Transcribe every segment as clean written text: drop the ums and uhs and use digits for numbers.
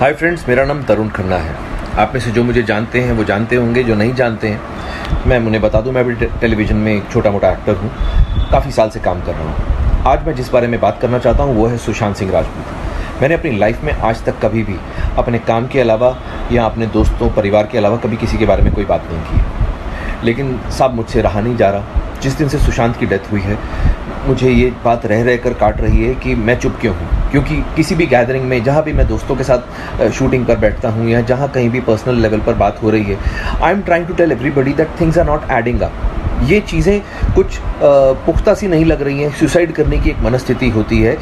Hi friends, मेरा नाम तरुण खन्ना है। आप में से जो मुझे जानते हैं वो जानते होंगे, जो नहीं जानते हैं मैं उन्हें बता दूं, मैं भी टेलीविज़न में एक छोटा मोटा एक्टर हूं, काफ़ी साल से काम कर रहा हूं। आज मैं जिस बारे में बात करना चाहता हूं वो है सुशांत सिंह राजपूत। मैंने अपनी लाइफ में आज तक कभी भी अपने काम के अलावा या अपने दोस्तों परिवार के अलावा कभी किसी के बारे में कोई बात नहीं की, लेकिन साहब मुझसे रहा नहीं जा रहा। जिस दिन से सुशांत की डेथ हुई है मुझे ये बात रह रह कर काट रही है कि मैं चुप क्यों हूँ, क्योंकि किसी भी गैदरिंग में जहाँ भी मैं दोस्तों के साथ शूटिंग पर बैठता हूँ या जहाँ कहीं भी पर्सनल लेवल पर बात हो रही है, I am trying to tell everybody that things are not adding up. ये चीज़ें कुछ पुख्ता सी नहीं लग रही हैं। सुसाइड करने की एक मनस्थिति होती है।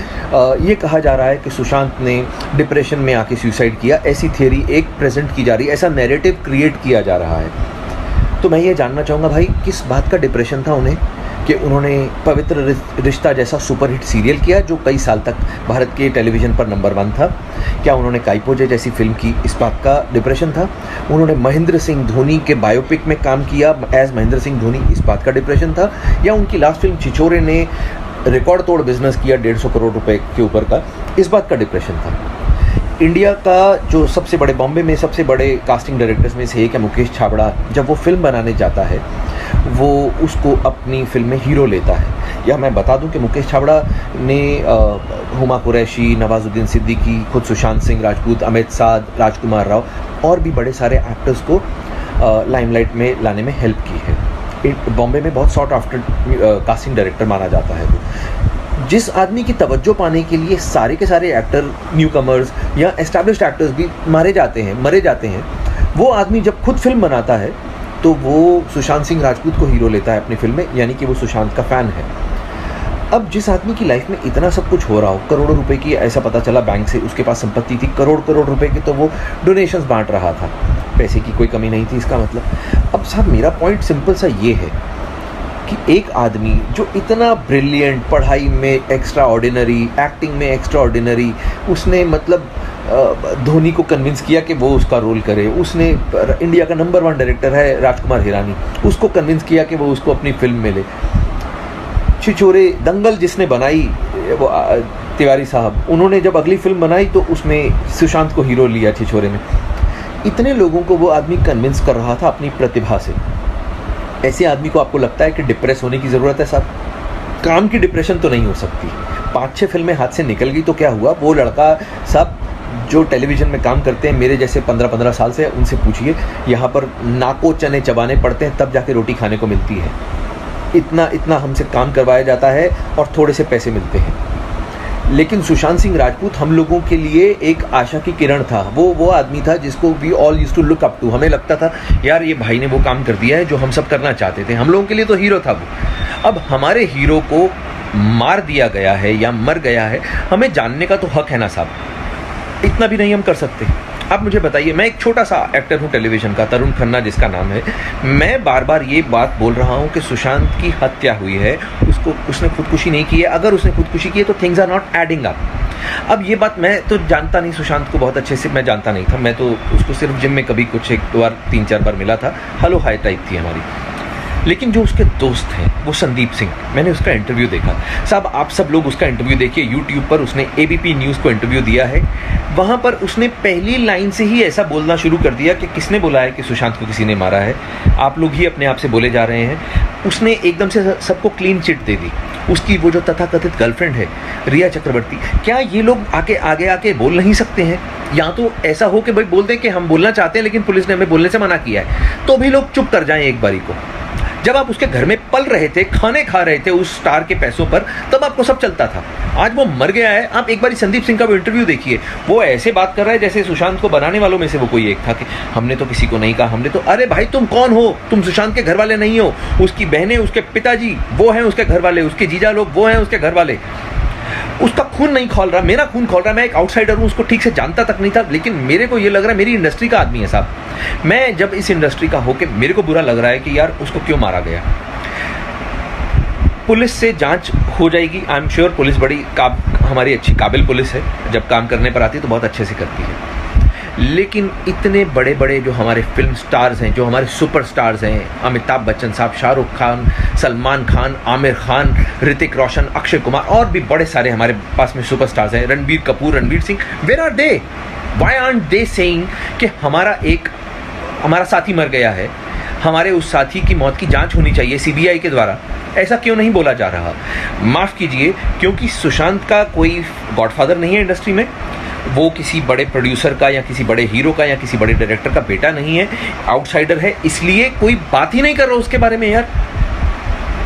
ये कहा जा रहा है कि सुशांत ने डिप्रेशन में आके सुसाइड किया, ऐसी थियरी एक प्रेजेंट की जा रही है, ऐसा नैरेटिव क्रिएट किया जा रहा है। तो मैं ये जानना चाहूँगा भाई, किस बात का डिप्रेशन था उन्हें कि उन्होंने पवित्र रिश्ता जैसा सुपरहिट सीरियल किया जो कई साल तक भारत के टेलीविज़न पर नंबर 1 था? क्या उन्होंने काइपोजे जैसी फिल्म की, इस बात का डिप्रेशन था? उन्होंने महेंद्र सिंह धोनी के बायोपिक में काम किया एज महेंद्र सिंह धोनी, इस बात का डिप्रेशन था? या उनकी लास्ट फिल्म छिछोरे ने रिकॉर्ड तोड़ बिजनेस किया 150 करोड़ रुपए के ऊपर का, इस बात का डिप्रेशन था? इंडिया का जो सबसे बड़े, बॉम्बे में सबसे बड़े कास्टिंग डायरेक्टर्स में से एक है मुकेश छाबड़ा, जब वो फिल्म बनाने जाता है वो उसको अपनी फिल्म में हीरो लेता है। या मैं बता दूं कि मुकेश छाबड़ा ने हुमा कुरैशी, नवाजुद्दीन सिद्दीकी, खुद सुशांत सिंह राजपूत, अमित साध, राजकुमार राव और भी बड़े सारे एक्टर्स को लाइमलाइट में लाने में हेल्प की है। बॉम्बे में बहुत सॉट आफ्टर कास्टिंग डायरेक्टर माना जाता है वो। जिस आदमी की तवज्जो पाने के लिए सारे के सारे एक्टर, न्यू कमर्स या एस्टैब्लिश्ड एक्टर्स भी मरे जाते हैं, वो आदमी जब खुद फिल्म बनाता है तो वो सुशांत सिंह राजपूत को हीरो लेता है अपनी फिल्म में, यानी कि वो सुशांत का फ़ैन है। अब जिस आदमी की लाइफ में इतना सब कुछ हो रहा हो, करोड़ों रुपए की, ऐसा पता चला बैंक से उसके पास संपत्ति थी, करोड़ रुपए की, तो वो डोनेशंस बांट रहा था, पैसे की कोई कमी नहीं थी इसका मतलब। अब साहब मेरा पॉइंट सिंपल सा ये है कि एक आदमी जो इतना ब्रिलियंट, पढ़ाई में एक्स्ट्रा ऑर्डिनरी, एक्टिंग में एक्स्ट्रा ऑर्डिनरी, उसने मतलब धोनी को कन्विंस किया कि वो उसका रोल करे। उसने इंडिया का नंबर 1 डायरेक्टर है राजकुमार हिरानी, उसको कन्विंस किया कि वो उसको अपनी फिल्म में ले। छिछोरे, दंगल जिसने बनाई वो तिवारी साहब, उन्होंने जब अगली फिल्म बनाई तो उसमें सुशांत को हीरो लिया छिछोरे में। इतने लोगों को वो आदमी कन्विंस कर रहा था अपनी प्रतिभा से। ऐसे आदमी को आपको लगता है कि डिप्रेस होने की ज़रूरत है साहब? काम की डिप्रेशन तो नहीं हो सकती। 5-6 फिल्में हाथ से निकल गई तो क्या हुआ? वो लड़का साहब जो टेलीविज़न में काम करते हैं, मेरे जैसे 15-15 साल से, उनसे पूछिए, यहाँ पर नाको चने चबाने पड़ते हैं तब जाके रोटी खाने को मिलती है। इतना हमसे काम करवाया जाता है और थोड़े से पैसे मिलते हैं। लेकिन सुशांत सिंह राजपूत हम लोगों के लिए एक आशा की किरण था। वो आदमी था जिसको we all used to look up to. हमें लगता था यार ये भाई ने वो काम कर दिया है जो हम सब करना चाहते थे। हम लोगों के लिए तो हीरो था वो। अब हमारे हीरो को मार दिया गया है या मर गया है, हमें जानने का तो हक है ना साहब? इतना भी नहीं हम कर सकते? आप मुझे बताइए, मैं एक छोटा सा एक्टर हूँ टेलीविज़न का, तरुण खन्ना जिसका नाम है। मैं बार बार ये बात बोल रहा हूँ कि सुशांत की हत्या हुई है, उसने खुदकुशी नहीं की है। अगर उसने खुदकुशी की है तो things are not adding up. अब ये बात मैं तो जानता नहीं, सुशांत को बहुत अच्छे से मैं जानता नहीं था। मैं तो उसको सिर्फ जिम में कभी कुछ 1-2 बार 3-4 बार मिला था, हेलो हाय टाइप थी हमारी। लेकिन जो उसके दोस्त हैं वो संदीप सिंह, मैंने उसका इंटरव्यू देखा साहब। आप सब लोग उसका इंटरव्यू देखिए, यूट्यूब पर उसने एबीपी न्यूज़ को इंटरव्यू दिया है। वहाँ पर उसने पहली लाइन से ही ऐसा बोलना शुरू कर दिया कि किसने बोला है कि सुशांत को किसी ने मारा है, आप लोग ही अपने आप से बोले जा रहे हैं। उसने एकदम से सबको क्लीन चिट दे दी। उसकी वो जो तथाकथित गर्लफ्रेंड है रिया चक्रवर्ती, क्या ये लोग आगे आके बोल नहीं सकते हैं? या तो ऐसा हो कि भाई बोल दें कि हम बोलना चाहते हैं लेकिन पुलिस ने हमें बोलने से मना किया है, तो भी लोग चुप कर जाएं एक बारी को। जब आप उसके घर में पल रहे थे, खाने खा रहे थे उस स्टार के पैसों पर, तब आपको सब चलता था। आज वो मर गया है। आप एक बार संदीप सिंह का वो इंटरव्यू देखिए, वो ऐसे बात कर रहा है जैसे सुशांत को बनाने वालों में से वो कोई एक था कि हमने तो किसी को नहीं कहा, हमने तो, अरे भाई तुम कौन हो? तुम सुशांत के घर वाले नहीं हो। उसकी बहनें, उसके पिताजी वो हैं उसके घर वाले, उसके जीजा लोग वो हैं उसके घर वाले। उसका खून नहीं खौल रहा, मेरा खून खौल रहा। मैं एक आउटसाइडर हूँ, उसको ठीक से जानता तक नहीं था, लेकिन मेरे को ये लग रहा है मेरी इंडस्ट्री का आदमी है साहब। मैं जब इस इंडस्ट्री का होके मेरे को बुरा लग रहा है कि यार उसको क्यों मारा गया। पुलिस से जांच हो जाएगी, आई एम श्योर। पुलिस बड़ी हमारी अच्छी काबिल पुलिस है, जब काम करने पर आती है तो बहुत अच्छे से करती है। लेकिन इतने बड़े बड़े जो हमारे फिल्म स्टार्स हैं, जो हमारे सुपर स्टार्स हैं, अमिताभ बच्चन साहब, शाहरुख खान, सलमान खान, आमिर खान, ऋतिक रोशन, अक्षय कुमार और भी बड़े सारे हमारे पास में सुपर स्टार्स हैं, Ranbir Kapoor, Ranveer Singh, where are they? Why aren't they saying कि हमारा साथी मर गया है, हमारे उस साथी की मौत की जांच होनी चाहिए सीबीआई के द्वारा? ऐसा क्यों नहीं बोला जा रहा? माफ़ कीजिए, क्योंकि सुशांत का कोई गॉडफादर नहीं है इंडस्ट्री में, वो किसी बड़े प्रोड्यूसर का या किसी बड़े हीरो का या किसी बड़े डायरेक्टर का बेटा नहीं है, आउटसाइडर है, इसलिए कोई बात ही नहीं कर रहा उसके बारे में। यार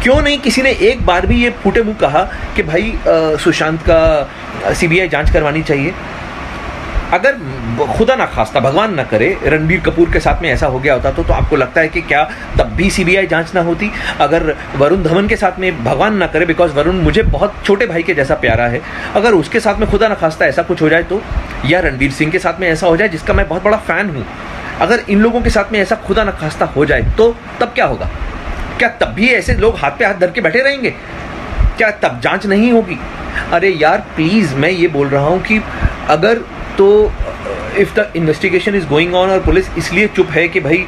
क्यों नहीं किसी ने एक बार भी ये फूटे मुंह कहा कि भाई सुशांत का सीबीआई जांच करवानी चाहिए? अगर खुदा ना खास्ता, भगवान ना करे, रणबीर कपूर के साथ में ऐसा हो गया होता तो आपको लगता है कि क्या तब भी सीबीआई जांच ना होती? अगर वरुण धवन के साथ में, भगवान ना करे, बिकॉज वरुण मुझे बहुत छोटे भाई के जैसा प्यारा है, अगर उसके साथ में खुदा ना खास्ता ऐसा कुछ हो जाए तो, या रणबीर सिंह के साथ में ऐसा हो जाए जिसका मैं बहुत बड़ा फ़ैन हूँ, अगर इन लोगों के साथ में ऐसा खुदा ना खास्ता हो जाए तो तब क्या होगा? क्या तब भी ऐसे लोग हाथ पे हाथ धर के बैठे रहेंगे? क्या तब जांच नहीं होगी? अरे यार प्लीज़, मैं ये बोल रहा हूँ कि अगर तो if the investigation is going on और पुलिस इसलिए चुप है कि भाई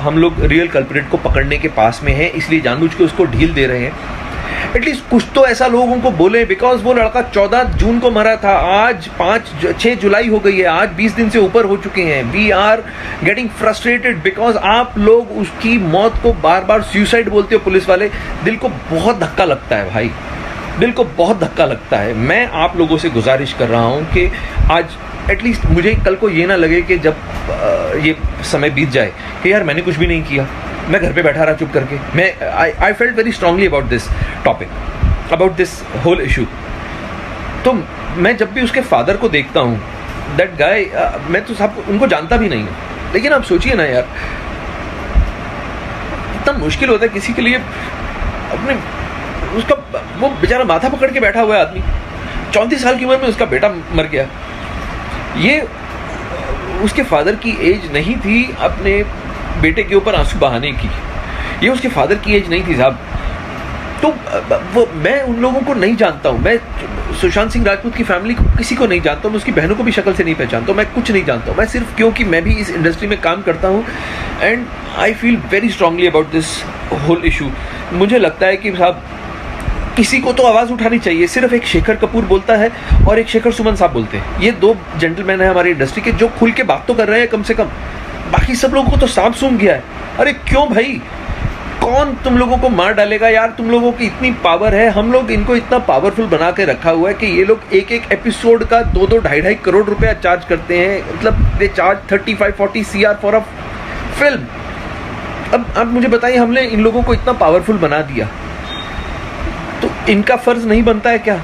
हम लोग रियल कल्प्रिट को पकड़ने के पास में हैं, इसलिए जानबूझ के उसको ढील दे रहे हैं, एटलीस्ट कुछ तो ऐसा लोगों को बोले। बिकॉज वो लड़का 14 जून को मरा था, आज 6 जुलाई हो गई है, आज 20 दिन से ऊपर हो चुके हैं। We are getting frustrated because आप लोग उसकी मौत को बार बार सुसाइड बोलते हो पुलिस वाले। दिल को बहुत धक्का लगता है भाई, दिल को बहुत धक्का लगता है। मैं आप लोगों से गुजारिश कर रहा हूँ कि आज एटलीस्ट मुझे कल को ये ना लगे कि जब ये समय बीत जाए कि यार मैंने कुछ भी नहीं किया, मैं घर पे बैठा रहा चुप करके। मैं I felt very strongly about this topic, about this whole issue. तो मैं जब भी उसके फादर को देखता हूँ, दैट गाय, मैं तो सब उनको जानता भी नहीं हूँ, लेकिन आप सोचिए ना यार, इतना मुश्किल होता है किसी के लिए अपने, उसका वो बेचारा माथा पकड़ के बैठा हुआ है आदमी, 34 साल की उम्र में उसका बेटा मर गया। ये उसके फादर की एज नहीं थी अपने बेटे के ऊपर आंसू बहाने की, ये उसके फादर की एज नहीं थी साहब। तो वो मैं उन लोगों को नहीं जानता हूँ, मैं सुशांत सिंह राजपूत की फैमिली को किसी को नहीं जानता हूँ, मैं उसकी बहनों को भी शक्ल से नहीं पहचानता हूँ, मैं कुछ नहीं जानता हूँ। मैं सिर्फ क्योंकि मैं भी इस इंडस्ट्री में काम करता हूँ and I feel very strongly about this whole issue. मुझे लगता है कि साहब किसी को तो आवाज़ उठानी चाहिए। सिर्फ एक शेखर कपूर बोलता है और एक शेखर सुमन साहब बोलते हैं, ये दो जेंटलमैन हैं हमारी इंडस्ट्री के जो खुल के बात तो कर रहे हैं कम से कम। बाकी सब लोगों को तो सांप सूंघ गया है। अरे क्यों भाई, कौन तुम लोगों को मार डालेगा यार? तुम लोगों की इतनी पावर है, हम लोग इनको इतना पावरफुल बना के रखा हुआ है कि ये लोग एक एक एपिसोड का 2-2, 2.5 करोड़ रुपया चार्ज करते हैं। मतलब they charge 35-40 CR for a film. अब मुझे बताइए, हमने इन लोगों को इतना पावरफुल बना दिया तो इनका फर्ज नहीं बनता है क्या?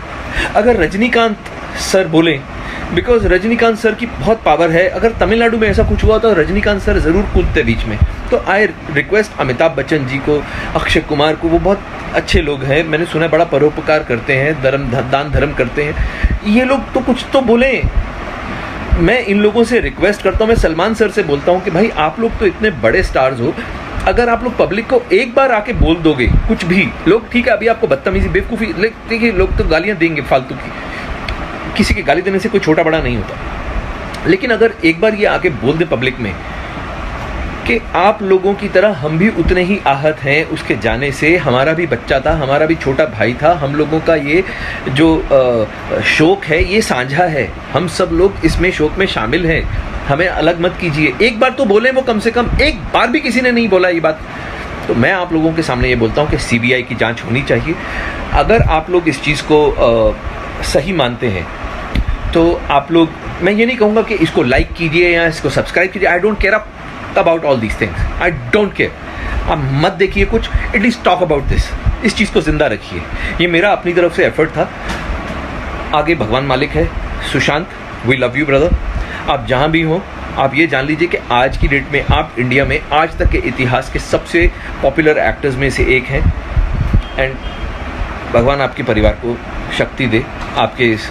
अगर रजनीकांत सर बोले, बिकॉज रजनीकांत सर की बहुत पावर है, अगर तमिलनाडु में ऐसा कुछ हुआ तो रजनीकांत सर ज़रूर कूदते बीच में। तो आई रिक्वेस्ट अमिताभ बच्चन जी को, अक्षय कुमार को, वो बहुत अच्छे लोग हैं, मैंने सुना है बड़ा परोपकार करते हैं, दान धर्म करते हैं, ये लोग तो कुछ तो बोलें। मैं इन लोगों से रिक्वेस्ट करता हूँ, मैं सलमान सर से बोलता हूँ कि भाई आप लोग तो इतने बड़े स्टार्स हो, अगर आप लोग पब्लिक को एक बार आके बोल दोगे कुछ भी, लोग ठीक है अभी आपको बदतमीजी बेवकूफ़ी, देखिए लोग तो गालियाँ देंगे फालतू की, किसी के गाली देने से कोई छोटा बड़ा नहीं होता, लेकिन अगर एक बार ये आके बोल दे पब्लिक में कि आप लोगों की तरह हम भी उतने ही आहत हैं उसके जाने से, हमारा भी बच्चा था, हमारा भी छोटा भाई था, हम लोगों का ये जो शोक है ये साझा है, हम सब लोग इसमें शोक में शामिल हैं, हमें अलग मत कीजिए। एक बार तो बोले वो, कम से कम एक बार भी किसी ने नहीं बोला ये बात। तो मैं आप लोगों के सामने ये बोलता हूँ कि सीबीआई की जांच होनी चाहिए। अगर आप लोग इस चीज़ को सही मानते हैं तो आप लोग, मैं ये नहीं कहूँगा कि इसको लाइक कीजिए या इसको सब्सक्राइब कीजिए, I don't care about all these things, I don't care. आप मत देखिए कुछ, एटलीस्ट टॉक अबाउट दिस, इस चीज़ को ज़िंदा रखिए। ये मेरा अपनी तरफ से एफर्ट था, आगे भगवान मालिक है। Sushant, we love you brother, आप जहाँ भी हो आप ये जान लीजिए कि आज की डेट में आप इंडिया में आज तक के इतिहास के सबसे पॉपुलर एक्टर्स में से एक हैं एंड भगवान आपके परिवार को शक्ति दे आपके इस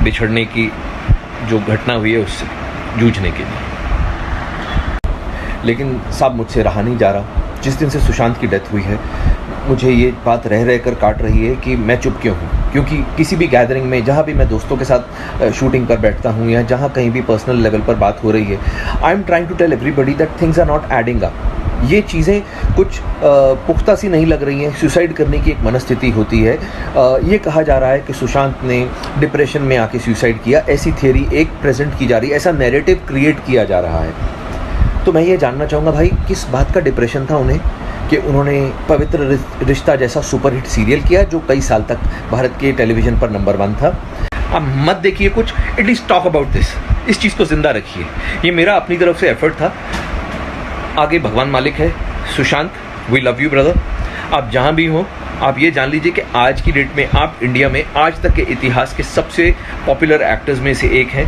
बिछड़ने की जो घटना हुई है उससे जूझने के लिए। लेकिन साहब मुझसे रहा नहीं जा रहा। जिस दिन से सुशांत की डेथ हुई है मुझे ये बात रह रह कर काट रही है कि मैं चुप क्यों हूँ, क्योंकि किसी भी गैदरिंग में जहाँ भी मैं दोस्तों के साथ शूटिंग पर बैठता हूँ या जहाँ कहीं भी पर्सनल लेवल पर बात हो रही है, I am trying to tell everybody that things are not adding up. ये चीज़ें कुछ पुख्ता सी नहीं लग रही हैं। सुसाइड करने की एक मनस्थिति होती है। ये कहा जा रहा है कि सुशांत ने डिप्रेशन में आके सुसाइड किया, ऐसी थियरी एक प्रेजेंट की जा रही है, ऐसा नैरेटिव क्रिएट किया जा रहा है। तो मैं ये जानना चाहूँगा भाई, किस बात का डिप्रेशन था उन्हें कि उन्होंने पवित्र रिश्ता जैसा सुपरहिट सीरियल किया जो कई साल तक भारत के टेलीविज़न पर नंबर 1 था। अब मत देखिए कुछ, एटलीस्ट टॉक अबाउट दिस, इस चीज़ को ज़िंदा रखिए। ये मेरा अपनी तरफ से एफर्ट था। आगे भगवान मालिक है। Sushant, we love you brother. आप जहाँ भी हो, आप ये जान लीजिए कि आज की डेट में आप इंडिया में आज तक के इतिहास के सबसे पॉपुलर एक्टर्स में से एक हैं।